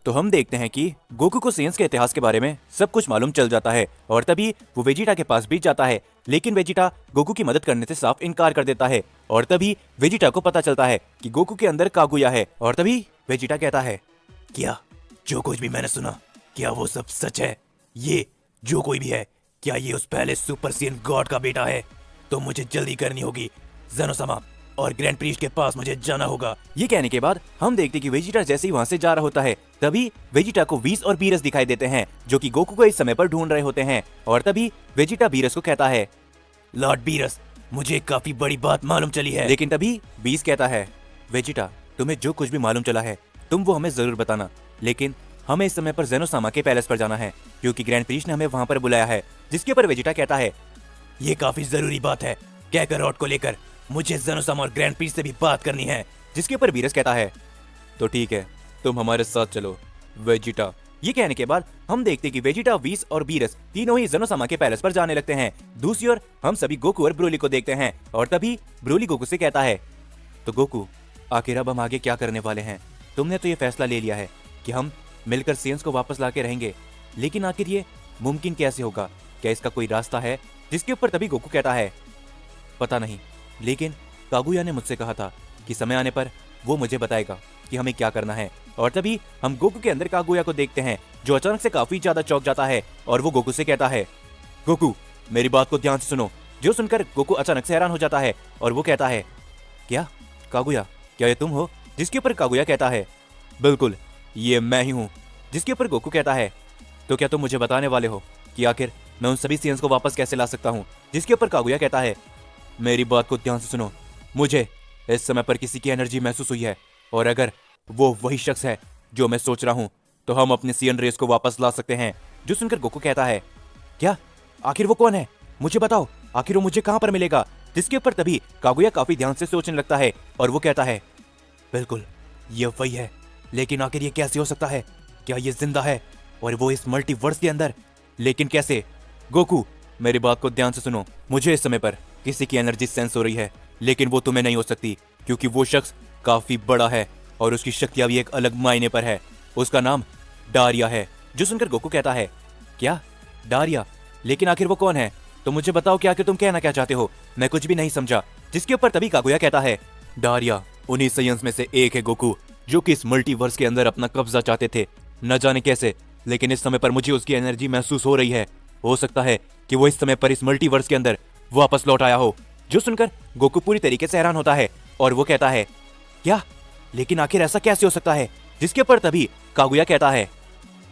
तो हम देखते हैं कि गोकू को सेंस के इतिहास के बारे में सब कुछ मालूम चल जाता है और तभी वो वेजिटा के पास भी जाता है, लेकिन वेजिटा गोकू की मदद करने से साफ इनकार कर देता है। और तभी वेजिटा को पता चलता है कि गोकू के अंदर कागुया है और तभी वेजिटा कहता है, क्या जो कुछ भी मैंने सुना, क्या वो सब सच है? ये जो कोई भी है, क्या ये उस पहले सुपर सीन गॉड का बेटा है? तो मुझे जल्दी करनी होगी ज़ेनोसामा और ग्रैंड प्रीस्ट के पास मुझे जाना होगा। ये कहने के बाद हम देखते कि वेजिटा जैसे ही वहाँ से जा रहा होता है तभी वेजिटा को वीस और बीरस दिखाई देते हैं जो कि गोकू को इस समय पर ढूंढ रहे होते हैं। और तभी वेजिटा बीरस को कहता है, लॉर्ड बीरस, मुझे काफी बड़ी बात मालूम चली है। लेकिन तभी बीस कहता है, वेजिटा तुम्हें जो कुछ भी मालूम चला है तुम वो हमें जरूर बताना, लेकिन हमें इस समय पर ज़ेनोसामा के पैलेस पर जाना है क्योंकि ग्रैंड प्रीस्ट ने हमें वहाँ पर बुलाया है। जिसके ऊपर वेजिटा कहता है, ये काफी जरूरी बात है, कैकारोट को लेकर मुझे ज़ेनोसामा और ग्रैंड प्रीस्ट से भी बात करनी है। जिसके ऊपर बीरस कहता है, तो ठीक है, तुम हमारे साथ चलो वेजिटा। ये कहने के बाद हम देखते कि वेजिटा, वीस और बीरस तीनों ही ज़ेनोसामा के पैलेस पर जाने लगते हैं। दूसरी ओर हम सभी गोकू और ब्रोली को देखते हैं और तभी ब्रोली गोकू से कहता है, तो गोकू आखिर अब हम आगे क्या करने वाले हैं? तुमने तो ये फैसला ले लिया है कि हम मिलकर सेंस को वापस लाके रहेंगे, लेकिन आखिर ये मुमकिन कैसे होगा? क्या इसका कोई रास्ता है? जिसके ऊपर तभी गोकू कहता है, पता नहीं, लेकिन कागुया ने मुझसे कहा था कि समय आने पर वो मुझे बताएगा कि हमें क्या करना है। और तभी हम गोकू के अंदर कागुया को देखते हैं जो अचानक से काफी ज्यादा चौंक जाता है और वो गोकू से कहता है, गोकू मेरी बात को ध्यान से सुनो। जो सुनकर गोकू अचानक से हैरान हो जाता है और वो कहता है, क्या कागुया, क्या ये तुम हो? जिसके ऊपर कागुया कहता है, बिल्कुल ये मैं ही हूँ। जिसके ऊपर गोकू कहता है, तो क्या तुम मुझे बताने वाले हो कि आखिर मैं उन सभी सेंस को वापस कैसे ला सकता हूँ? जिसके ऊपर कागुया कहता है, मेरी बात को ध्यान से सुनो, मुझे इस समय पर किसी की एनर्जी महसूस हुई है और अगर वो वही शख्स है जो मैं सोच रहा हूँ तो हम अपने सीएन रेस को वापस ला सकते हैं। जो सुनकर गोकू कहता है, क्या? आखिर वो कौन है? मुझे बताओ, आखिर वो मुझे कहाँ पर मिलेगा? जिसके ऊपर तभी कागुया काफी ध्यान से सोचने लगता है और वो कहता है, बिल्कुल ये वही है, लेकिन आखिर ये कैसे हो सकता है? क्या ये जिंदा है और वो इस मल्टीवर्स के अंदर? लेकिन कैसे? गोकू मेरी बात को ध्यान से सुनो, मुझे इस समय पर किसी की एनर्जी सेंस हो रही है, लेकिन वो तुम्हें नहीं हो सकती क्योंकि वो शख्स काफी बड़ा है और उसकी शक्तियां भी एक अलग मायने पर है। उसका नाम डारिया है। जो सुनकर गोकू कहता है, क्या डारिया? लेकिन आखिर वो कौन है? तो मुझे बताओ कि आखिर तुम कहना क्या चाहते हो? मैं कुछ भी नहीं समझा। जिसके ऊपर तभी कागुया कहता है, डारिया उन्हीं साइंस में से एक है गोकू, जो कि इस मल्टीवर्स के अंदर अपना कब्जा चाहते थे, न जाने कैसे, लेकिन इस समय पर मुझे उसकी एनर्जी महसूस हो रही है। हो सकता है कि वो इस समय पर इस मल्टीवर्स के अंदर वापस लौट आया हो। जो सुनकर गोकू पूरी तरीके से हैरान होता है और वो कहता है, क्या? लेकिन आखिर ऐसा कैसे हो सकता है? जिसके ऊपर तभी कागुया कहता है,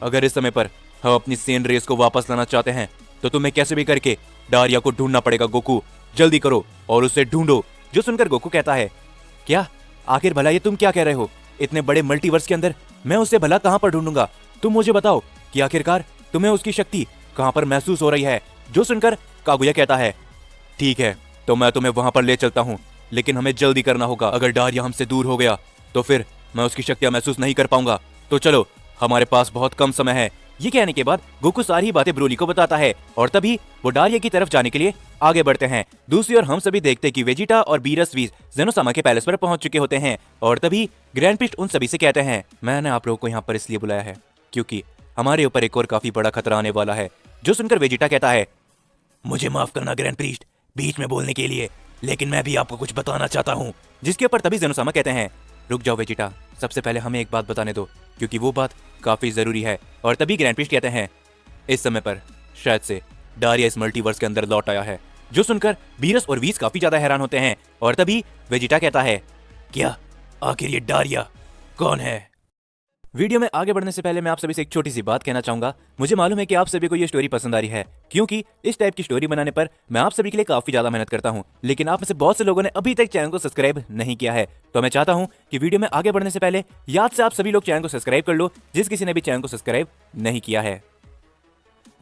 अगर इस समय पर हम अपनी सेन रेस को वापस लाना चाहते हैं तो तुम्हें कैसे भी करके डारिया को ढूंढना पड़ेगा। गोकू जल्दी करो और उसे ढूंढो। जो सुनकर गोकू कहता है, क्या? आखिर भला ये तुम क्या कह रहे हो? इतने बड़े मल्टीवर्स के अंदर मैं उसे भला कहां पर ढूंढूंगा? तुम मुझे बताओ कि आखिरकार तुम्हें उसकी शक्ति कहां पर महसूस हो रही है। जो सुनकर कागुया कहता है, ठीक है, तो मैं तुम्हें वहां पर ले चलता हूं, लेकिन हमें जल्दी करना होगा। अगर डारिया हमसे दूर हो गया तो फिर मैं उसकी शक्तियां महसूस नहीं कर पाऊंगा। तो चलो, हमारे पास बहुत कम समय है। ये कहने के बाद गोकू सारी बातें ब्रोली को बताता है और तभी वो डारिया की तरफ जाने के लिए आगे बढ़ते हैं। दूसरी ओर हम सभी देखते कि वेजिटा और बीरस वीस ज़ेनोसामा के पैलेस पर पहुंच चुके होते हैं और तभी ग्रैंड प्रीस्ट उन सभी से कहते हैं, मैंने आप लोगों को यहाँ पर इसलिए बुलाया है क्योंकि हमारे ऊपर एक और काफी बड़ा खतरा आने वाला है। जो सुनकर वेजिटा कहता है, मुझे माफ करना ग्रैंड प्रीस्ट बीच में बोलने के लिए, लेकिन मैं भी आपको कुछ बताना चाहता हूँ। जिसके ऊपर तभी ज़ेनोसामा कहते हैं, रुक जाओ वेजिटा, सबसे पहले हमें एक बात बताने दो क्योंकि वो बात काफी जरूरी है। और तभी ग्रैंड प्रीस्ट कहते हैं, इस समय पर शायद से डारिया इस मल्टीवर्स के अंदर लौट आया है। जो सुनकर बीरस और वीस काफी ज्यादा हैरान होते हैं और तभी वेजिटा कहता है, क्या? आखिर ये डारिया कौन है? वीडियो में आगे बढ़ने से पहले मैं आप सभी से एक छोटी सी बात कहना चाहूंगा। मुझे मालूम है कि आप सभी को ये स्टोरी पसंद आ रही है क्योंकि इस टाइप की स्टोरी बनाने पर मैं आप सभी के लिए काफी ज्यादा मेहनत करता हूं, लेकिन आप में से बहुत से लोगों ने अभी तक चैनल को सब्सक्राइब नहीं किया है। तो मैं चाहता हूं कि वीडियो में आगे बढ़ने से पहले याद से आप सभी लोग चैनल को सब्सक्राइब कर लो, जिस किसी ने भी चैनल को सब्सक्राइब नहीं किया है।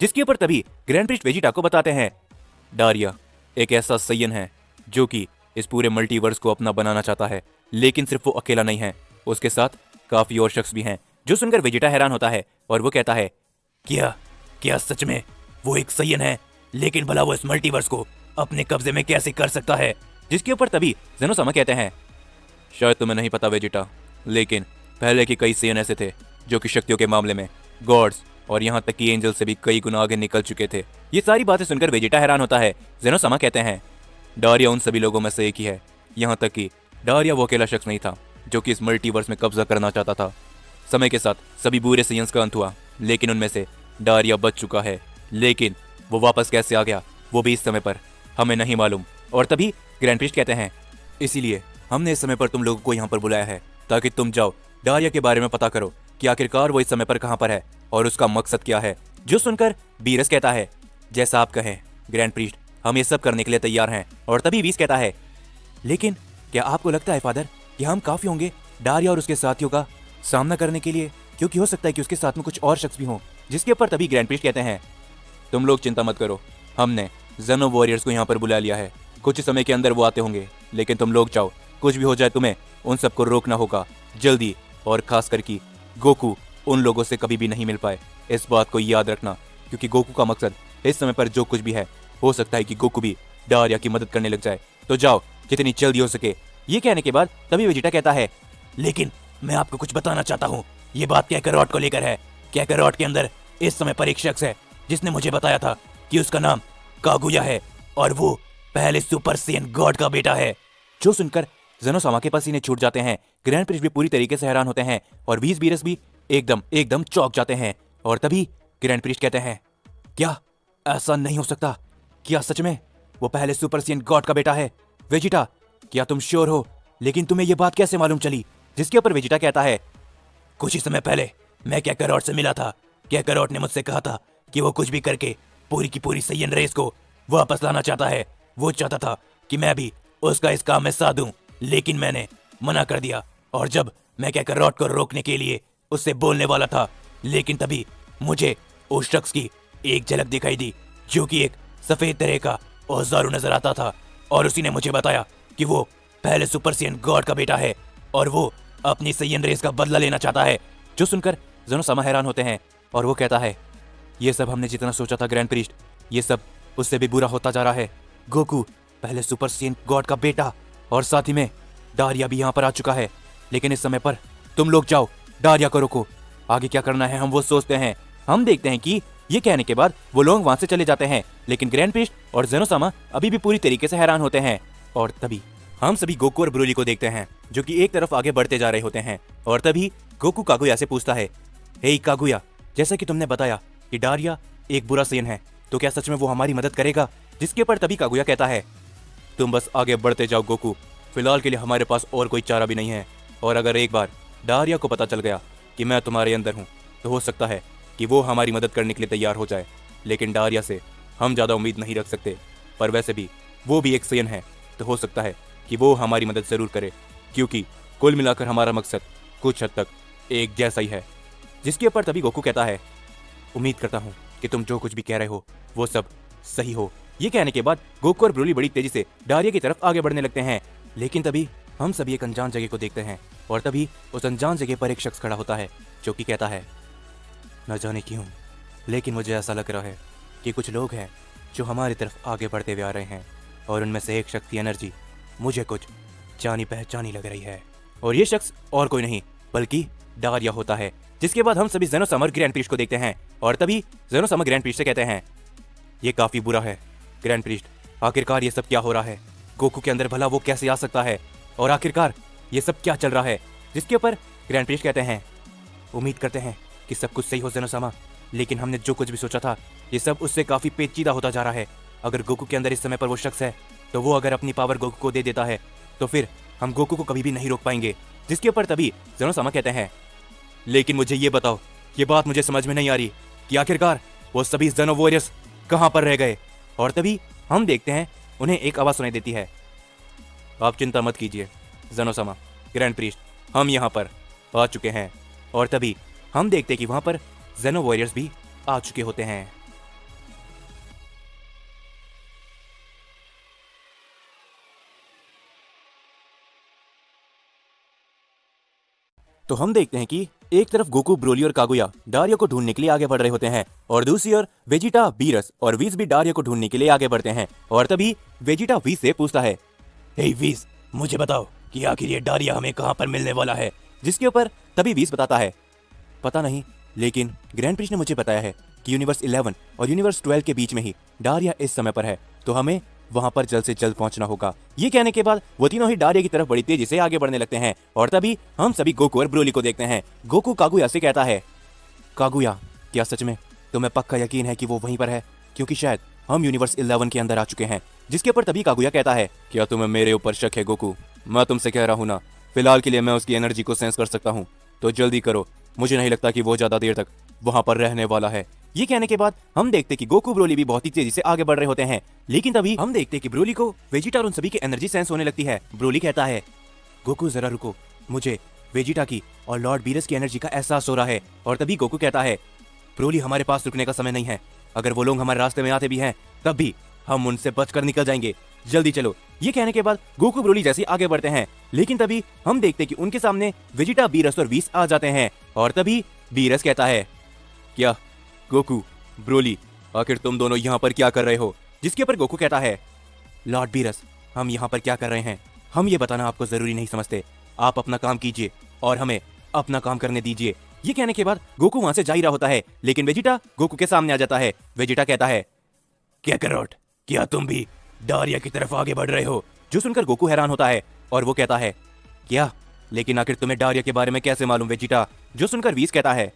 जिसके ऊपर तभी ग्रैंड प्रीस्ट वेजिटा को बताते हैं, डारिया एक ऐसा सय्यन है जो कि इस पूरे मल्टीवर्स को अपना बनाना चाहता है, लेकिन सिर्फ वो अकेला नहीं है, उसके साथ काफी और शख्स भी हैं। जो सुनकर वेजिटा हैरान होता है और वो कहता है, क्या सच में वो एक सय्यन है? लेकिन भला वो इस मल्टीवर्स को अपने कब्जे में कैसे कर सकता है? जिसके ऊपर तभी ज़ेनोसामा कहते हैं, शायद तुम्हें नहीं पता वेजिटा, लेकिन पहले के कई सेन ऐसे थे जो कि शक्तियों के मामले में गॉड्स और यहाँ तक कि एंजल से भी कई गुना आगे निकल चुके थे। ये सारी बातें सुनकर वेजिटा हैरान होता है। जेनोसामा कहते हैं, डारिया उन सभी लोगों में से एक ही है। यहाँ तक कि डारिया वो अकेला शख्स नहीं था जो कि इस मल्टीवर्स में कब्जा करना चाहता था। समय के साथ सभी बुरे साइंस का अंत हुआ, लेकिन उनमें से डारिया बच चुका है। लेकिन वो वापस कैसे आ गया वो भी इस समय पर हमें नहीं मालूम। और तभी ग्रैंड प्रीस्ट कहते हैं, इसीलिए हमने इस समय पर तुम लोगों को यहाँ पर बुलाया है ताकि तुम जाओ डारिया के बारे में पता करो कि आखिरकार वो इस समय पर कहाँ पर है और उसका मकसद क्या है। जो सुनकर बीरस कहता है, जैसा आप कहें ग्रैंड प्रीस्ट, हम ये सब करने के लिए तैयार हैं। और तभी वीस कहता है, लेकिन क्या आपको लगता है फादर कि हम काफी होंगे डारिया और उसके साथियों का सामना करने के लिए? क्योंकि हो सकता है कि उसके साथ में कुछ और शख्स भी हों। जिसके ऊपर तभी ग्रैंड प्रीस्ट कहते हैं, तुम लोग चिंता मत करो, हमने जेनो वॉरियर्स को यहाँ पर बुला लिया है। कुछ समय के अंदर वो आते होंगे, लेकिन तुम लोग जाओ, कुछ भी हो जाए तुम्हें उन सबको रोकना होगा जल्दी। और खास करके गोकू उन लोगों से कभी भी नहीं मिल पाए, इस बात को याद रखना, क्योंकि गोकू का मकसद इस समय पर जो कुछ भी है, हो सकता है कि गोकू भी डारिया की मदद करने लग जाए। तो जाओ जितनी जल्दी हो सके। ये कहने के बाद तभी वेजिटा कहता है, लेकिन मैं आपको कुछ बताना चाहता हूँ। ये बात कैकरॉट को लेकर है। कैकरॉट के अंदर इस समय पर एक शख्स है जिसने मुझे बताया था कि उसका नाम कागुया है और वो पहले सुपर सेन गॉड का बेटा है। जो सुनकर जेनोसामा के पसीने छूट जाते हैं। ग्रैंड प्रिस्ट भी पूरी तरीके से हैरान होते हैं और वीस बीरस भी एकदम चौंक जाते हैं। और तभी ग्रैंड प्रिस्ट कहते हैं, क्या ऐसा नहीं हो सकता? क्या सच में वो पहले सुपर सेन गॉड का बेटा है? वेजिटा, क्या तुम श्योर हो? लेकिन तुम्हें ये बात कैसे मालूम चली? जिसके ऊपर वेजिटा कहता है, कुछ ही समय पहले मैं कैकरॉट से मिला था। कैकरॉट ने मुझसे कहा था कि वो कुछ भी करके पूरी की पूरी सैयन रेस को वापस लाना चाहता है। वो चाहता था कि मैं भी उसका इस काम में साथ दूं, लेकिन मैंने मना कर दिया। और जब मैं कैकरॉट को रोकने के लिए उससे बोलने वाला था, लेकिन तभी मुझे उस शख्स की एक झलक दिखाई दी जो कि एक सफेद तरह का औजारू नजर आता था। और उसी ने मुझे बताया कि वो पहले सुपर सेन गॉड का बेटा है और वो अपनी सैयन रेस का बदला लेना चाहता है। जो सुनकर जेनोसामा हैरान होते हैं और वो कहता है, ये सब हमने जितना सोचा था ग्रैंड प्रीस्ट, ये सब उससे भी बुरा होता जा रहा है। गोकू पहले सुपर सेन गॉड का बेटा और साथ ही में डारिया भी यहाँ पर आ चुका है। लेकिन इस समय पर तुम लोग जाओ, डारिया को रोको। आगे क्या करना है हम वो सोचते हैं। हम देखते हैं कि ये कहने के बाद वो लोग वहां से चले जाते हैं। लेकिन ग्रैंड प्रीस्ट और जेनोसामा अभी भी पूरी तरीके से हैरान होते हैं। और तभी हम सभी गोकू और ब्रोली को देखते हैं जो कि एक तरफ आगे बढ़ते जा रहे होते हैं। और तभी गोकू कागुया से पूछता है, हे कागुया, जैसा कि तुमने बताया कि डारिया एक बुरा सेन है, तो क्या सच में वो हमारी मदद करेगा? जिसके ऊपर तभी कागुया कहता है, तुम बस आगे बढ़ते जाओ गोकू, फिलहाल के लिए हमारे पास और कोई चारा भी नहीं है। और अगर एक बार डारिया को पता चल गया कि मैं तुम्हारे अंदर हूँ, तो हो सकता है कि वो हमारी मदद करने के लिए तैयार हो जाए। लेकिन डारिया से हम ज़्यादा उम्मीद नहीं रख सकते, पर वैसे भी वो भी एक सेन है, तो हो सकता है कि वो हमारी मदद ज़रूर करे, क्योंकि कुल मिलाकर हमारा मकसद कुछ हद तक एक जैसा ही है। जिसके ऊपर तभी गोकू कहता है, उम्मीद करता हूँ कि तुम जो कुछ भी कह रहे हो वो सब सही हो। ये कहने के बाद गोकू और ब्रोली बड़ी तेजी से डारिया की तरफ आगे बढ़ने लगते हैं। लेकिन तभी हम सभी एक अनजान जगह को देखते हैं और तभी उस अनजान जगह पर एक शख्स खड़ा होता है जो कि कहता है, न जाने क्यों, लेकिन मुझे ऐसा लग रहा है कि कुछ लोग हैं जो हमारी तरफ आगे बढ़ते हुए आ रहे हैं और उनमें से एक शख्स की एनर्जी मुझे कुछ जानी पहचानी लग रही है। और ये शख्स और कोई नहीं बल्कि डारिया होता है। जिसके बाद हम सभी जेनोसामा और ग्रैंड प्रीस्ट को देखते हैं और तभी जेनोसामा ग्रैंड प्रीस्ट से कहते हैं, ये काफी बुरा है ग्रैंड प्रीस्ट, आखिरकार ये सब क्या हो रहा है? गोकू के अंदर भला वो कैसे आ सकता है? और आखिरकार ये सब क्या चल रहा है? जिसके ऊपर ग्रैंड प्रीस्ट कहते हैं, उम्मीद करते हैं कि सब कुछ सही हो जेनोसामा, लेकिन हमने जो कुछ भी सोचा था ये सब उससे काफी पेचीदा होता जा रहा है। अगर गोकू के अंदर इस समय पर वो शख्स है, तो वो अगर अपनी पावर गोकू को दे देता है तो फिर हम गोकू को कभी भी नहीं रोक पाएंगे। जिसके ऊपर तभी जेनोसामा कहते हैं, लेकिन मुझे ये बताओ, ये बात मुझे समझ में नहीं आ रही कि आखिरकार वो सभी जेनो वॉरियर्स कहाँ पर रह गए? और तभी हम देखते हैं उन्हें एक आवाज सुनाई देती है, आप चिंता मत कीजिए जेनोसामा, ग्रैंड प्रीस्ट, हम यहाँ पर आ चुके हैं। और तभी हम देखते हैं कि वहां पर जेनो वॉरियर्स भी आ चुके होते हैं। तो हम देखते हैं कि एक तरफ गोकू, ब्रोली और कागुया डारिया को ढूंढने के लिए आगे बढ़ रहे होते हैं और दूसरी ओर वेजिटा, बीरस और वीस भी डारिया को ढूंढने के लिए आगे बढ़ते हैं। और तभी वेजिटा वीस से पूछता है, हे वीस, मुझे बताओ कि आखिर ये डारिया हमें कहाँ पर मिलने वाला है? जिसके ऊपर तभी वीस बताता है, पता नहीं, लेकिन ग्रैंड प्रिंस ने मुझे बताया है कि यूनिवर्स 11 और यूनिवर्स 12 के बीच में ही डारिया इस समय पर है, तो हमें वहां पर जल्द से जल्द पहुंचना होगा। ये कहने के बाद वो तीनों ही डारिया की तरफ बड़ी तेजी से आगे बढ़ने लगते हैं और तभी हम सभी गोकू और ब्रोली को देखते हैं। गोकू कागुया से कहता है, कागुया क्या सच में तुम्हें पक्का यकीन है कि वो वहीं पर है? क्योंकि शायद हम यूनिवर्स 11 के अंदर आ चुके हैं। जिसके ऊपर तभी कागुया कहता है, क्या तुम्हें मेरे ऊपर शक है गोकू? मैं तुमसे कह रहा हूँ ना, फिलहाल के लिए मैं उसकी एनर्जी को सेंस कर सकता हूँ, तो जल्दी करो, मुझे नहीं लगता कि वो ज्यादा देर तक वहां पर रहने वाला है। ये कहने के बाद हम देखते कि गोकू ब्रोली भी बहुत ही तेजी से आगे बढ़ रहे होते हैं, लेकिन तभी हम देखते कि ब्रोली को वेजिटा और उन सभी की एनर्जी सेंस होने लगती है। ब्रोली कहता है, गोकू जरा रुको, मुझे वेजिटा की और लॉर्ड बीरस की एनर्जी का एहसास हो रहा है। और तभी गोकू कहता है, ब्रोली हमारे पास रुकने का समय नहीं है, अगर वो लोग हमारे रास्ते में आते भी हैं तब भी हम उनसे बचकर निकल जाएंगे, जल्दी चलो। ये कहने के बाद गोकू ब्रोली जैसे आगे बढ़ते हैं, लेकिन तभी हम देखते कि उनके सामने वेजिटा, बीरस और व्हीस आ जाते हैं। और तभी बीरस कहता है, क्या गोकू, ब्रोली, आखिर तुम दोनों यहाँ पर क्या कर रहे हो? जिसके ऊपर गोकू कहता है, लॉर्ड बीरस, हम यहाँ पर क्या कर रहे हैं हम ये बताना आपको जरूरी नहीं समझते, आप अपना काम कीजिए और हमें अपना काम करने दीजिए। ये कहने के बाद गोकू वहां से जा ही रहा होता है, लेकिन वेजिटा गोकू के सामने आ जाता है। वेजिटा कहता है, क्या करोट, क्या तुम भी डारिया की तरफ आगे बढ़ रहे हो? जो सुनकर गोकू हैरान होता है और वो कहता है, क्या, लेकिन आखिर तुम्हें डारिया के बारे में कैसे मालूम वेजिटा? जो सुनकर व्हीस कहता है,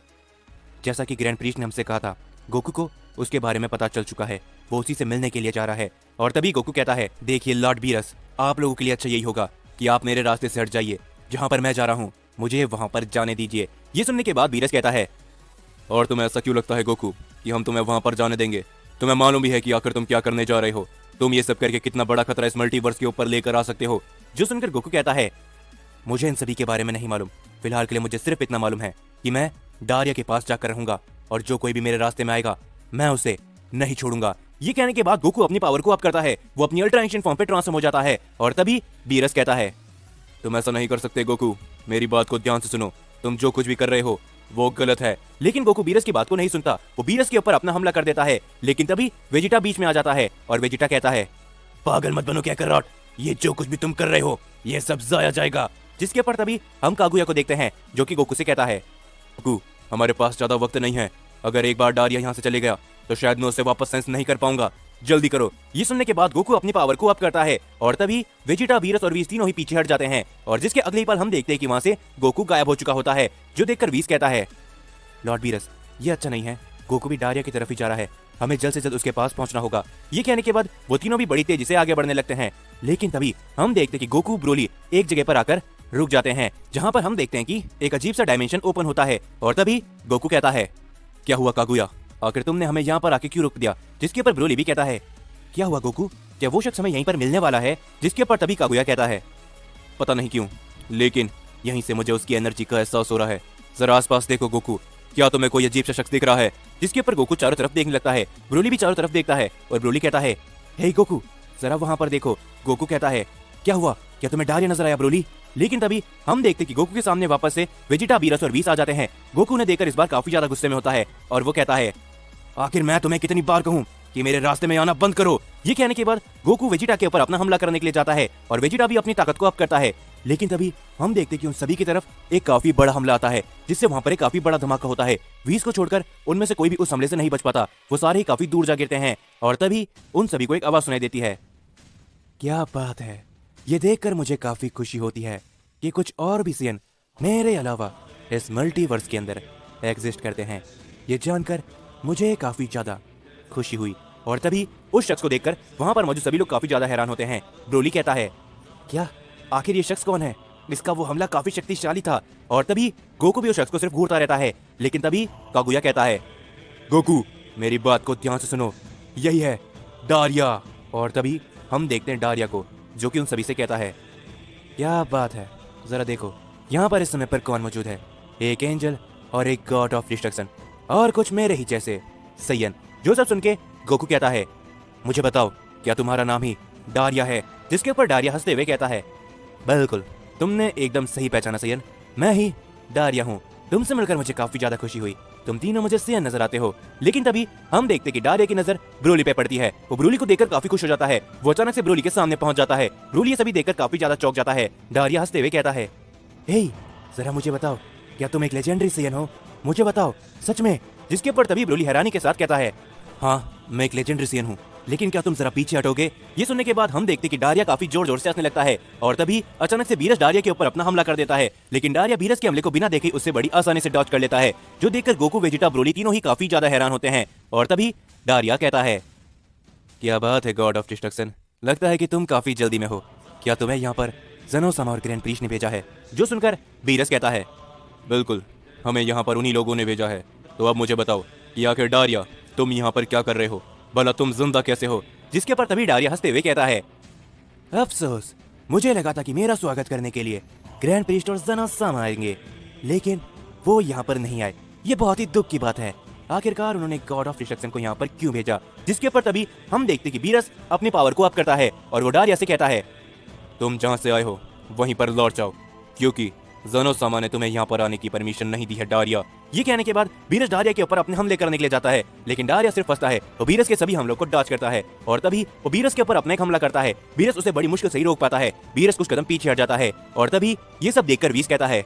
जैसा कि ग्रैंड प्रीस्ट ने हमसे कहा था, गोकू को उसके बारे में पता चल चुका है, वो उसी से मिलने के लिए जा रहा है। और तभी गोकू कहता है, देखिए लॉर्ड बीरस, आप लोगों के लिए अच्छा यही होगा कि आप मेरे रास्ते से हट जाइए, जहां पर मैं जा रहा हूँ मुझे वहां पर जाने दीजिए। ये सुनने के बाद बीरस कहता है, और तुम्हें ऐसा क्यों लगता है गोकू कि हम तुम्हें वहां पर जाने देंगे? तुम्हें मालूम भी है कि आखिर तुम क्या करने जा रहे हो? तुम ये सब करके कितना बड़ा खतरा इस मल्टीवर्स के ऊपर लेकर आ सकते हो। जो सुनकर गोकू कहता है, मुझे इन सभी के बारे में नहीं मालूम, फिलहाल के लिए मुझे सिर्फ इतना मालूम है कि मैं डारिया के पास जाकर रहूंगा और जो कोई भी मेरे रास्ते में आएगा मैं उसे नहीं छोड़ूंगा। ये कहने के बाद गोकू अपनी पावर को अप करता है, वो अपनी अल्ट्रा एंशिएंट फॉर्म पे ट्रांसफॉर्म हो जाता है। और तभी बीरस कहता है, तुम ऐसा नहीं कर सकते गोकू, मेरी बात को ध्यान से सुनो, तुम जो कुछ भी कर रहे हो वो गलत है। लेकिन गोकू बीरस की बात को नहीं सुनता, वो बीरस के ऊपर अपना हमला कर देता है। लेकिन तभी वेजिटा बीच में आ जाता है और वेजिटा कहता है, पागल मत बनो क्या करोट, ये जो कुछ भी तुम कर रहे हो ये सब जाया जाएगा। जिसके ऊपर तभी हम कागुया को देखते हैं, जो कि गोकू से कहता है, गोकू हमारे पास ज्यादा वक्त नहीं है, अगर एक बार डारिया यहाँ से चले गया तो शायद मैं उसे वापस सेंस नहीं कर पाऊंगा, जल्दी करो। ये सुनने के बाद गोकू अपनी पावर को अप करता है और तभी वेजिटा, बीरस और व्हीस तीनों ही पीछे हट जाते हैं। और जिसके अगले ही पल हम देखते हैं कि वहां से गोकू गायब हो चुका होता है। जो देखकर व्हीस कहता है, लॉर्ड बीरस, ये अच्छा नहीं है, गोकू भी डारिया की तरफ ही जा रहा है, हमें जल्द से जल्द उसके पास पहुंचना होगा। ये कहने के बाद वो तीनों भी बड़ी तेजी से आगे बढ़ने लगते हैं, लेकिन तभी हम देखते हैं कि गोकू, ब्रोली एक जगह पर आकर रुक जाते हैं, जहां पर हम देखते हैं कि एक अजीब सा डायमेंशन ओपन होता है। और तभी गोकू कहता है, क्या हुआ कागुया, आखिर तुमने हमें यहाँ पर आके क्यों रोक दिया? जिसके ऊपर ब्रोली भी कहता है, क्या हुआ गोकू, क्या वो शख्स हमें यहीं पर मिलने वाला है? जिसके ऊपर तभी कागुया कहता है, पता नहीं क्यों, लेकिन यहीं से मुझे उसकी एनर्जी का एहसास हो रहा है। जरा आसपास देखो गोकू, क्या तुम्हें कोई अजीब सा शख्स दिख रहा है? जिसके ऊपर गोकू चारों तरफ देखने लगता है। ब्रोली भी चारों तरफ देखता है और ब्रोली कहता है, हे गोकू, जरा वहां पर देखो। गोकू कहता है, क्या हुआ, क्या तुम्हें डारिया नजर आया ब्रोली? लेकिन तभी हम देखते कि गोकू के सामने वापस से वेजिटा, बीरस और व्हीस आ जाते हैं। गोकू ने देखकर इस बार काफी ज्यादा गुस्से में होता है और वो कहता है, आखिर मैं तुम्हें कितनी बार कहूं कि मेरे रास्ते में आना बंद करो। ये कहने के बाद गोकू वेजिटा के ऊपर अपना हमला करने के लिए जाता है और वेजिटा भी अपनी ताकत को अप करता है। लेकिन तभी हम देखते कि उन सभी की तरफ एक काफी बड़ा हमला आता है, जिससे वहां पर एक काफी बड़ा धमाका होता है। व्हीस को छोड़कर उनमें से कोई भी उस हमले से नहीं बच पाता, वो सारे ही काफी दूर जा गिरते हैं। और तभी उन सभी को एक आवाज सुनाई देती है, क्या बात है, ये देखकर मुझे काफी खुशी होती है कि कुछ और भी सीएन मेरे अलावा इस मल्टीवर्स के अंदर एग्जिस्ट करते हैं। ये जानकर मुझे काफी ज्यादा खुशी हुई। और तभी उस शख्स को देखकर वहां पर मौजूद सभी लोग काफी ज्यादा हैरान होते हैं। ब्रोली कहता है, क्या, आखिर ये शख्स कौन है? इसका वो हमला काफी शक्तिशाली था। और तभी गोकू भी उस शख्स को सिर्फ घूरता रहता है। लेकिन तभी कागुया कहता है, गोकू मेरी बात को ध्यान से सुनो, यही है डारिया। और तभी हम देखते हैं डारिया को, जो कि उन सभी से कहता है, क्या बात है, जरा देखो यहाँ पर इस समय पर कौन मौजूद है, एक एंजल और एक गॉड ऑफ डिस्ट्रक्शन और कुछ मेरे ही जैसे सैयन। जो सब सुन के गोकू कहता है, मुझे बताओ क्या तुम्हारा नाम ही डारिया है? जिसके ऊपर डारिया हंसते हुए कहता है, बिल्कुल, तुमने एकदम सही पहचाना सैयन, मैं ही डारिया हूँ। तुमसे मिलकर मुझे काफी ज्यादा खुशी हुई, तुम तीनों मुझे सैयन नजर आते हो। लेकिन तभी हम देखते कि डारिया की नजर ब्रोली पे पड़ती है। वो ब्रोली को देखकर काफी खुश हो जाता है, वो अचानक से ब्रोली के सामने पहुंच जाता है। ब्रोली ये सभी देखकर काफी ज्यादा चौंक जाता है। डारिया हंसते हुए कहता है, हे, जरा मुझे बताओ क्या तुम एक लेजेंडरी सैयन हो? मुझे बताओ, सच में? जिसके ऊपर तभी ब्रोली हैरानी के साथ कहता है, हाँ मैं एक लेजेंडरी सीएन हूँ, लेकिन क्या तुम जरा पीछे हटोगे? ये सुनने के बाद हम देखते कि डारिया काफी जोर जोर से हंसने लगता है और तभी अचानक से बीरस डारिया के ऊपर अपना हमला कर देता है, लेकिन डारिया बीरस के हमले को बिना देखे उससे बड़ी आसानी से डॉज कर लेता है, जो देखकर गोकू, वेजिटा, ब्रोली तीनों ही काफी ज्यादा हैरान होते हैं। और तभी डारिया कहता है, क्या बात है गॉड ऑफ डिस्ट्रक्शन, लगता है कि तुम काफी जल्दी में हो। क्या तुम्हें यहाँ पर ज़ेनो-सामा और ग्रैंड प्रीस्ट ने भेजा है? जो सुनकर बीरस कहता है, बिल्कुल, हमें यहाँ पर उन्हीं लोगों ने भेजा है। तो अब मुझे बताओ कि आखिर डारिया तुम यहाँ पर क्या कर रहे हो? भला तुम जिंदा कैसे हो? जिसके पर तभी डारिया हंसते हुए कहता है, अफसोस, मुझे लगा था कि मेरा स्वागत करने के लिए ग्रैंड प्रीस्ट और ज़ेनो-सामा आएंगे, लेकिन वो यहाँ पर नहीं आए। ये बहुत ही दुख की बात है। आखिरकार उन्होंने गॉड ऑफ डिस्ट्रक्शन को यहाँ पर क्यों भेजा? जिसके ऊपर तभी हम देखते कि बीरस अपनी पावर को अप करता है और वो डारिया से कहता है, तुम जहाँ से आए हो वहीं पर लौट जाओ, क्योंकि ज़ेनो-सामा ने तुम्हें यहाँ पर आने की परमिशन नहीं दी है डारिया। ये कहने के बाद बीरस डारिया के ऊपर अपने हमले करने के लिए जाता है, लेकिन डारिया सिर्फ फंसता है। वो बीरस के सभी हमलों को डॉज करता है और तभी वो बीरस के ऊपर अपना एक हमला करता है। बीरस उसे बड़ी मुश्किल से ही रोक पाता है। बीरस कुछ कदम पीछे हट जाता है और तभी ये सब देखकर वीस कहता है,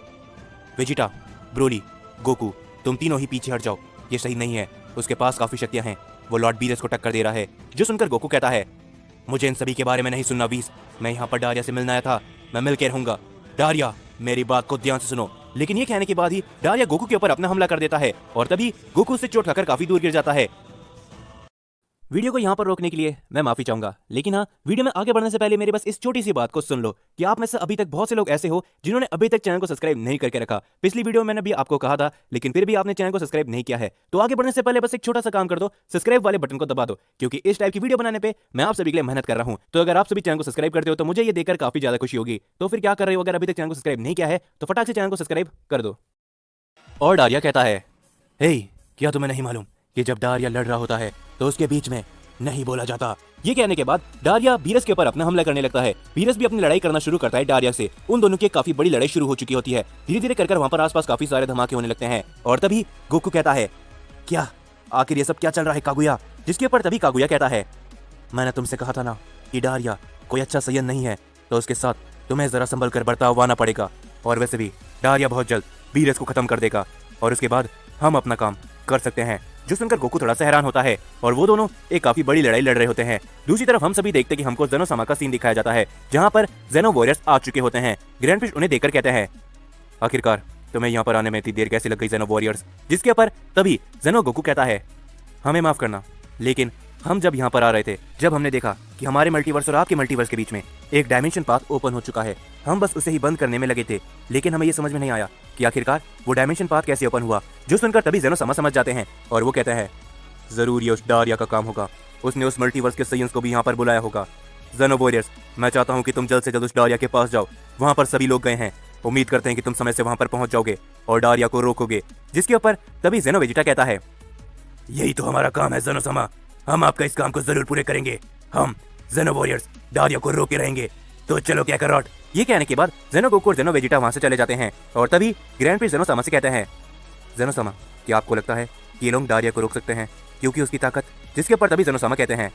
वेजिटा, ब्रोली, गोकू, तुम तीनों ही पीछे हट जाओ, ये सही नहीं है। उसके पास काफी शक्तियां हैं, वो लॉर्ड बीरस को टक्कर दे रहा है। जो सुनकर गोकू कहता है, मुझे इन सभी के बारे में नहीं सुनना वीस, मैं यहाँ पर डारिया से मिलने आया था, मैं मिल के रहूंगा। डारिया, मेरी बात को ध्यान से सुनो। लेकिन ये कहने के बाद ही डारिया गोकू के ऊपर अपना हमला कर देता है और तभी गोकू उससे चोट खाकर काफी दूर गिर जाता है। वीडियो को यहाँ पर रोकने के लिए मैं माफी चाहूंगा, लेकिन हाँ, वीडियो में आगे बढ़ने से पहले मेरी बस इस छोटी सी बात को सुन लो कि आप में से अभी तक बहुत से लोग ऐसे हो जिन्होंने अभी तक चैनल को सब्सक्राइब नहीं करके रखा। पिछली वीडियो में मैंने भी आपको कहा था, लेकिन फिर भी आपने चैनल को सब्सक्राइब नहीं किया है। तो आगे बढ़ने से पहले बस एक छोटा सा काम कर दो, सब्सक्राइब वाले बटन को दबा दो, क्योंकि इस टाइप की वीडियो बनाने पे मैं आप सभी के लिए मेहनत कर रहा हूँ। तो अगर आप सभी चैनल को सब्सक्राइब करते हो तो मुझे ये देखकर काफी ज्यादा खुशी होगी। तो फिर क्या कर रहे हो? अगर अभी तक चैनल को सब्सक्राइब नहीं किया है तो फटाक से चैनल को सब्सक्राइब कर दो। और डारिया कहता है, हे, क्या तुम्हें नहीं मालूम कि जब डारिया लड़ रहा होता है तो उसके बीच में नहीं बोला जाता? ये कहने के बाद डारिया बीरस के ऊपर अपना हमला करने लगता है। बीरस भी अपनी लड़ाई करना शुरू करता है डारिया से। उन दोनों की काफी बड़ी लड़ाई शुरू हो चुकी होती है। धीरे धीरे कर वहां पर आसपास काफी सारे धमाके होने लगते हैं और तभी गोकू कहता है, क्या आखिर ये सब क्या चल रहा है कागुया? जिसके ऊपर तभी कागुया कहता है, मैंने तुमसे कहा था ना कि डारिया कोई अच्छा सयन नहीं है, तो उसके साथ तुम्हें जरा संभल कर बर्ताव आना पड़ेगा। और वैसे भी डारिया बहुत जल्द बीरस को खत्म कर देगा और उसके बाद हम अपना काम कर सकते हैं। जो सुनकर गोकू थोड़ा सा हैरान होता है और वो दोनों एक काफी बड़ी लड़ाई लड़ रहे होते हैं। दूसरी तरफ हम सभी देखते कि हमको ज़ेनो-सामा का सीन दिखाया जाता है, जहाँ पर ज़ेनो वॉरियर्स आ चुके होते हैं। ग्रैंड प्रीस्ट उन्हें देखकर कहते हैं, आखिरकार तुम्हें यहाँ पर आने में इतनी देर कैसे लग गई ज़ेनो वॉरियर्स? जिसके ऊपर तभी ज़ेनो गोकू कहता है, हमें माफ करना, लेकिन हम जब यहाँ पर आ रहे थे, जब हमने देखा कि हमारे मल्टीवर्स और आपके मल्टीवर्स के बीच में एक डायमेंशन पाथ ओपन हो चुका है, हम बस उसे ही बंद करने में लगे थे, लेकिन हमें ये समझ में नहीं आया कि आखिरकार वो डायमेंशन पाथ कैसे ओपन हुआ। जो सुनकर तभी ज़ेनो-सामा समझ जाते हैं और वो कहते हैं, जरूर ये उस डारिया का काम होगा, उसने उस मल्टीवर्स के साइंस को भी यहाँ पर बुलाया होगा। ज़ेनो वॉरियर्स, मैं चाहता हूँ कि तुम जल्द से जल्द उस डारिया के पास जाओ। वहाँ पर सभी लोग गए हैं, उम्मीद करते हैं कि तुम समय से वहाँ पर पहुँच जाओगे और डारिया को रोकोगे। जिसके ऊपर तभी ज़ेनो वेजिटा कहता है, यही तो हमारा काम है ज़ेनो-सामा, हम आपका इस काम को जरूर पूरे करेंगे। हम ज़ेनो वॉरियर्स डारिया को रोके रहेंगे, तो चलो क्या करोट। ये कहने के बाद ज़ेनो गोकू और ज़ेनो वेजिटा वहाँ से चले जाते हैं और तभी ग्रैंड प्रीस्ट ज़ेनो-सामा से कहते हैं, ज़ेनो-सामा, क्या आपको लगता है कि ये लोग डारिया को रोक सकते हैं क्योंकि उसकी ताकत? जिसके ऊपर तभी ज़ेनो-सामा कहते हैं,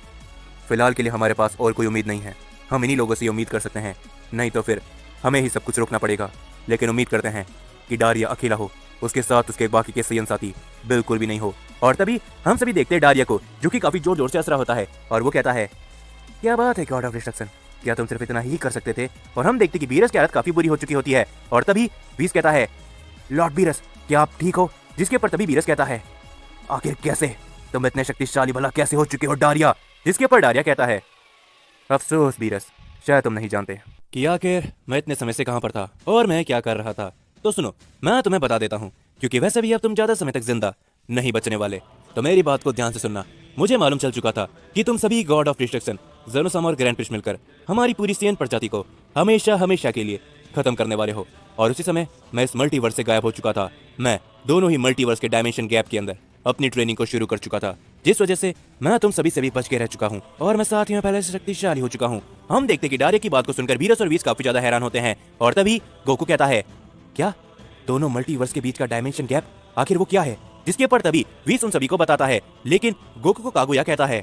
फिलहाल के लिए हमारे पास और कोई उम्मीद नहीं है, हम इन्हीं लोगों से उम्मीद कर सकते हैं, नहीं तो फिर हमें ही सब कुछ रोकना पड़ेगा। लेकिन उम्मीद करते हैं कि डारिया अकेला हो, उसके साथ उसके बाकी के सयन साथी बिल्कुल भी नहीं हो। और तभी हम सभी देखते हैं डारिया को, जो कि काफी जोर जोर से हंस रहा होता है और वो कहता है, क्या बात है गॉड ऑफ डिस्ट्रक्शन, क्या तुम सिर्फ इतना ही कर सकते थे? और हम देखते कि बीरस की हालत काफी बुरी हो चुकी होती है और तभी बीरस कहता है, लॉर्ड बीरस, क्या आप ठीक हो? जिसके ऊपर तभी बीरस कहता है, आखिर कैसे? तुम इतने शक्तिशाली भला कैसे हो चुके हो डारिया? जिसके ऊपर डारिया कहता है, अफसोस बीरस, शायद तुम नहीं जानते कि आखिर मैं इतने समय से कहां पर था और मैं क्या कर रहा था। तो सुनो, मैं तुम्हें बता देता हूँ, क्योंकि वैसे भी अब तुम ज्यादा समय तक जिंदा नहीं बचने वाले। तो मेरी बात को ध्यान से सुनना। मुझे मालूम चल चुका था कि तुम सभी गॉड ऑफ डिस्ट्रक्शन, ज़ेनो-सामा और ग्रैंड प्रीस्ट मिलकर हमारी पूरी सीएन प्रजाति को हमेशा हमेशा के लिए खत्म करने वाले हो। और उसी समय मैं इस मल्टीवर्स से गायब हो चुका था। मैं दोनों ही मल्टीवर्स के डायमेंशन गैप के अंदर अपनी ट्रेनिंग को शुरू कर चुका था, जिस वजह से मैं तुम सभी से भी बच के रह चुका हूँ और मैं साथ ही में पहले से शक्तिशाली हो चुका हूँ। हम देखते कि डारिया की बात को सुनकर बीरस और वीस काफी ज्यादा हैरान होते हैं और तभी गोकू कहता है, क्या दोनों मल्टीवर्स के बीच का डायमेंशन गैप, आखिर वो क्या है? जिसके ऊपर तभी वीस उन सभी को बताता है, लेकिन गोकू को कागुया कहता है,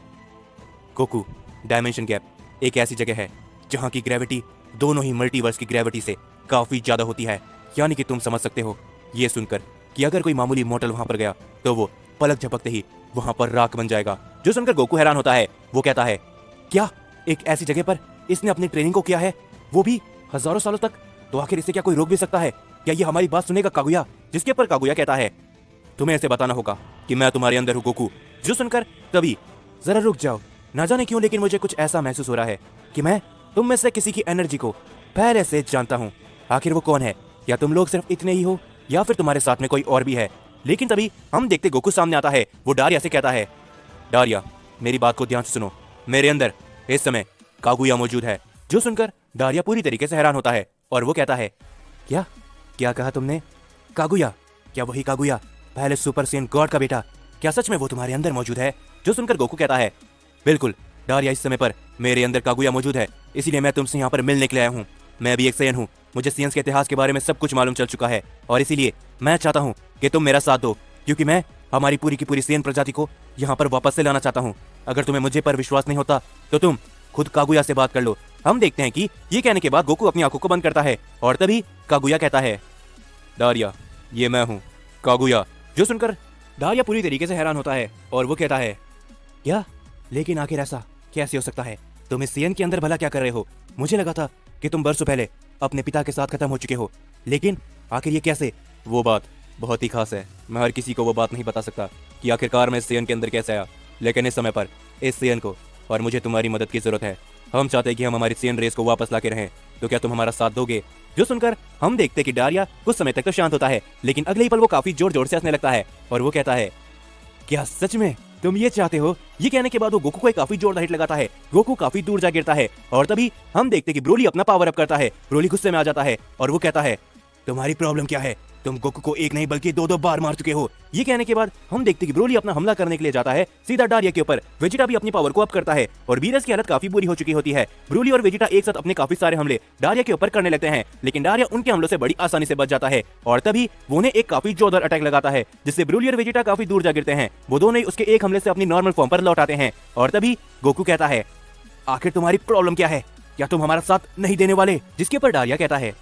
गोकू, डायमेंशन गैप एक ऐसी जगह है जहाँ की ग्रेविटी दोनों ही मल्टीवर्स की ग्रेविटी से काफी ज्यादा होती है, यानी कि तुम समझ सकते हो। ये सुनकर कि अगर कोई मामूली मोटल वहां पर गया तो वो पलक झपकते ही वहां पर राख बन जाएगा। जो सुनकर गोकू हैरान होता है। वो कहता है, क्या एक ऐसी जगह पर इसने अपनी ट्रेनिंग को किया है, वो भी हजारों सालों तक? तो आखिर इसे क्या कोई रोक भी सकता है? क्या ये हमारी बात सुनेगा कागुया? जिसके पर कागुया कहता है, तुम्हें ऐसे बताना होगा कि मैं तुम्हारे अंदर हूँ गोकू। जो सुनकर तभी, जरा रुक जाओ, ना जाने क्यों लेकिन मुझे कुछ ऐसा महसूस हो रहा है कि मैं तुम में से किसी की एनर्जी को पहले से जानता हूँ। आखिर वो कौन है? या तुम लोग सिर्फ इतने ही हो या फिर तुम्हारे साथ में कोई और भी है? लेकिन तभी हम देखते गोकू सामने आता है। वो डारिया से कहता है, डारिया मेरी बात को ध्यान से सुनो, मेरे अंदर इस समय कागुया मौजूद है। जो सुनकर डारिया पूरी तरीके से हैरान होता है और वो कहता है, क्या क्या कहा तुमने? कागुया? क्या वही कागुया, पहले सुपर सेन गॉड का बेटा? क्या सच में वो तुम्हारे अंदर मौजूद है? जो सुनकर गोकू कहता है, बिल्कुल डारिया, इस समय पर मेरे अंदर कागुया मौजूद है, इसीलिए मैं तुमसे यहाँ पर मिलने के लिए आया हूँ। मैं भी एक सेन हूँ, मुझे साइंस के इतिहास के बारे में सब कुछ मालूम चल चुका है और इसीलिए मैं चाहता हूँ कि तुम मेरा साथ दो, क्योंकि मैं हमारी पूरी की पूरी सेन प्रजाति को यहाँ पर वापस से लाना चाहता हूँ। अगर तुम्हें मुझे पर विश्वास नहीं होता तो तुम खुद कागुया से बात कर लो। हम देखते हैं कि ये कहने के बाद गोकू अपनी आंखों को बंद करता है और तभी कागुया कहता है, डारिया ये मैं हूँ कागुया। जो सुनकर डारिया पूरी तरीके से हैरान होता है और वो कहता है, क्या? लेकिन आखिर ऐसा कैसे हो सकता है? तुम इस सीएन के अंदर भला क्या कर रहे हो? मुझे लगा था कि तुम बरसों पहले अपने पिता के साथ खत्म हो चुके हो, लेकिन आखिर ये कैसे? वो बात बहुत ही खास है, मैं हर किसी को वो बात नहीं बता सकता कि आखिरकार मैं इस सीएन के अंदर कैसे आया, लेकिन इस समय पर इस सीएन को और मुझे तुम्हारी मदद की जरूरत है। हम चाहते हैं कि हम हमारी सीएन रेस को वापस लाके रहें, तो क्या तुम हमारा साथ दोगे? जो सुनकर हम देखते कि डारिया कुछ समय तक तो शांत होता है, लेकिन अगले ही पल वो काफी जोर जोर से हंसने लगता है और वो कहता है, क्या सच में तुम ये चाहते हो? ये कहने के बाद वो गोकू को एक काफी जोरदार हिट लगाता है। गोकू काफी दूर जा गिरता है और तभी हम देखते कि ब्रोली अपना पावर अप करता है। ब्रोली गुस्से में आ जाता है और वो कहता है, तुम्हारी प्रॉब्लम क्या है? तुम गोकू को एक नहीं बल्कि दो बार मार चुके हो। ये कहने के बाद हम देखते कि ब्रोली अपना हमला करने के लिए जाता है सीधा डारिया के ऊपर। वेजिटा भी अपनी पावर को अप करता है और बीरस की हालत काफी बुरी हो चुकी होती है। ब्रोली और वेजिटा एक साथ अपने काफी सारे हमले डारिया के ऊपर करने लगते हैं, लेकिन डारिया उनके हमलों से बड़ी आसानी से बच जाता है और तभी वो उन्हें एक काफी जोरदार अटैक लगाता है, जिससे ब्रोली और वेजिटा काफी दूर जा गिरते हैं। वो दोनों ही उसके एक हमले से अपनी नॉर्मल फॉर्म पर लौट आते हैं और तभी गोकू कहता है, आखिर तुम्हारी प्रॉब्लम क्या है? क्या तुम हमारा साथ नहीं देने वाले? जिसके ऊपर डारिया कहता है,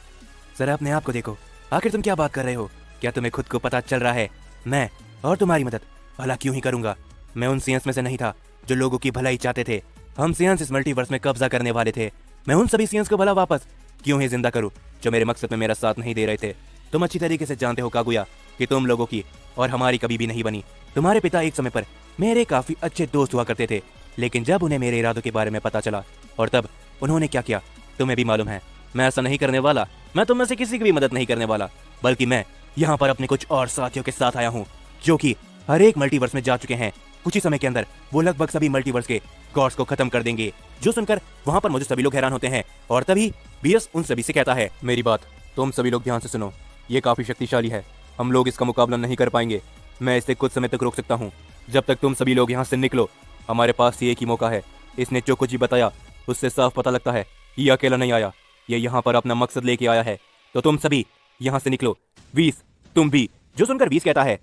जरा अपने आप को देखो, आखिर तुम क्या बात कर रहे हो? क्या तुम्हें खुद को पता चल रहा है मैं और तुम्हारी मदद भला क्यों ही करूंगा? मैं उन सियंस में से नहीं था जो लोगों की भलाई चाहते थे। हम सियंस इस मल्टीवर्स में कब्जा करने वाले थे। मैं उन सभी सियंस को भला वापस क्यों ही जिंदा करूं जो मेरे मकसद में मेरा साथ नहीं दे रहे थे। तुम अच्छी तरीके से जानते हो कागुया कि तुम लोगों की और हमारी कभी भी नहीं बनी। तुम्हारे पिता एक समय पर मेरे काफी अच्छे दोस्त हुआ करते थे, लेकिन जब उन्हें मेरे इरादों के बारे में पता चला और तब उन्होंने क्या किया तुम्हें भी मालूम है। मैं ऐसा नहीं करने वाला, मैं तुम में से किसी की भी मदद नहीं करने वाला, बल्कि मैं यहाँ पर अपने कुछ और साथियों के साथ आया हूँ जो कि हर एक मल्टीवर्स में जा चुके हैं। कुछ ही समय के अंदर वो लगभग सभी मल्टीवर्स के गॉड्स को खत्म कर देंगे। जो सुनकर वहां पर मौजूद सभी लोग हैरान होते हैं और तभी बीरस उन सभी से कहता है, मेरी बात तुम सभी लोग ध्यान से सुनो, ये काफी शक्तिशाली है, हम लोग इसका मुकाबला नहीं कर पाएंगे। मैं इसे कुछ समय तक रोक सकता हूँ, जब तक तुम सभी लोग यहाँ से निकलो। हमारे पास ये एक ही मौका है। इसने जो कुछ भी बताया उससे साफ पता लगता है ये अकेला नहीं आया, ये यहाँ पर अपना मकसद लेके आया है, तो तुम सभी यहाँ से निकलो। वीस तुम भी। जो सुनकर वीस कहता है,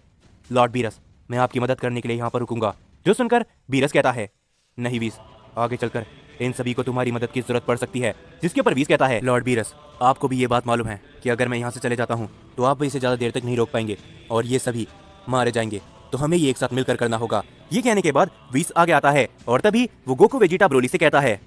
लॉर्ड बीरस मैं आपकी मदद करने के लिए यहाँ पर रुकूंगा। जो सुनकर बीरस कहता है, नहीं वीस, आगे चलकर इन सभी को तुम्हारी मदद की जरूरत पड़ सकती है। जिसके ऊपर वीस कहता है, लॉर्ड बीरस आपको भी ये बात मालूम है कि अगर मैं यहाँ से चले जाता हूँ तो आप इसे ज्यादा देर तक नहीं रोक पाएंगे और ये सभी मारे जाएंगे, तो हमें ये एक साथ मिलकर करना होगा। ये कहने के बाद वीस आगे आता है और तभी वो गोकू वेजिटा ब्रोली से कहता है,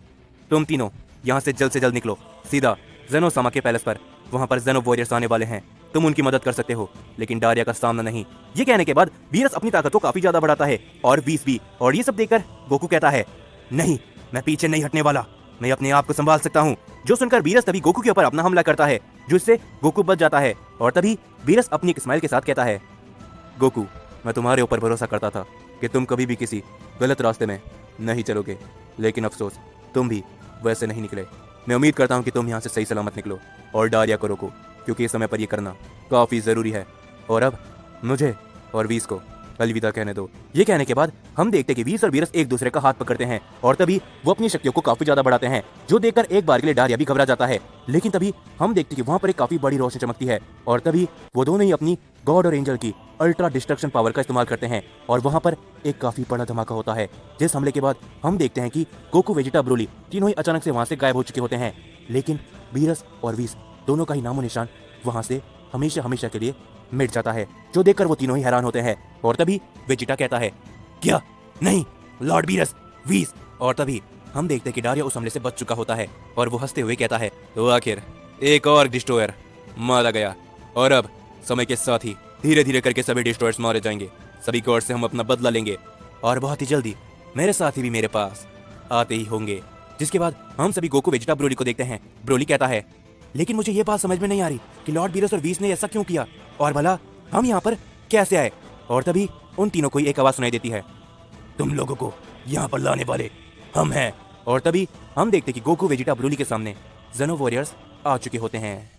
तुम तीनों यहाँ से जल्द निकलो सीधा जेनो सामा के पैलेस पर। वहाँ पर जेनो वॉरियर्स आने वाले हैं, तुम उनकी मदद कर सकते हो लेकिन डारिया का सामना नहीं। ये कहने के बाद वीरस अपनी ताकत को काफी ज्यादा बढ़ाता है और वीस भी। और ये सब देखकर गोकू कहता है, नहीं मैं पीछे नहीं हटने वाला, मैं अपने आप को संभाल सकता हूँ। जो सुनकर वीरस तभी गोकू के ऊपर अपना हमला करता है, जिससे गोकू बच जाता है और तभी वीरस अपनी एक स्माइल के साथ कहता है, गोकू मैं तुम्हारे ऊपर भरोसा करता था कि तुम कभी भी किसी गलत रास्ते में नहीं चलोगे, लेकिन अफसोस तुम भी वैसे नहीं निकले। मैं उम्मीद करता हूँ कि तुम यहाँ से सही सलामत निकलो और डारिया को रोको, क्योंकि इस समय पर यह करना काफी जरूरी है। और अब मुझे और वीस को अलविदा कहने दो। ये कहने के बाद हम देखते कि वीस और वीरस एक दूसरे का हाथ पकड़ते हैं और तभी वो अपनी शक्तियों को काफी ज्यादा बढ़ाते हैं, जो देखकर एक बार के लिए डारिया भी घबरा जाता है। लेकिन तभी हम देखते कि वहां पर एक काफी बड़ी रोशनी चमकती है और तभी वो दोनों ही अपनी गॉड और एंजल की अल्ट्रा डिस्ट्रक्शन पावर का इस्तेमाल करते हैं और वहां पर एक काफी बड़ा धमाका होता है। जिस हमले के बाद हम देखते हैं कि गोकू वेजिटा ब्रोली तीनों ही अचानक से वहां से गायब हो चुके होते हैं, लेकिन वीरस और वीस दोनों का ही नामो निशान वहां से हमेशा हमेशा के लिए मिट जाता है, जो देखकर वो तीनों ही हैरान होते हैं। और तभी वेजिटा कहता है, क्या? नहीं, लॉर्ड बीरस, वीज। और तभी हम देखते हैं कि डारिया उस हमले से बच चुका होता है और वो हंसते हुए कहता है, तो आखिर एक और डिस्ट्रॉयर मारा गया और अब समय के साथ ही धीरे धीरे करके सभी डिस्ट्रॉयर्स मारे जाएंगे। सभी गॉड से हम अपना बदला लेंगे और बहुत ही जल्दी मेरे साथी भी मेरे पास आते ही होंगे। जिसके बाद हम सभी गोकू, वेजिटा, ब्रोली को देखते हैं। ब्रोली कहता है, लेकिन मुझे ये बात समझ में नहीं आ रही कि लॉर्ड बीरस और वीस ने ऐसा क्यों किया और भला हम यहाँ पर कैसे आए। और तभी उन तीनों को एक आवाज सुनाई देती है, तुम लोगों को यहाँ पर लाने वाले हम हैं। और तभी हम देखते कि गोकू, वेजिटा, ब्रोली के सामने जेनो वॉरियर्स आ चुके होते हैं।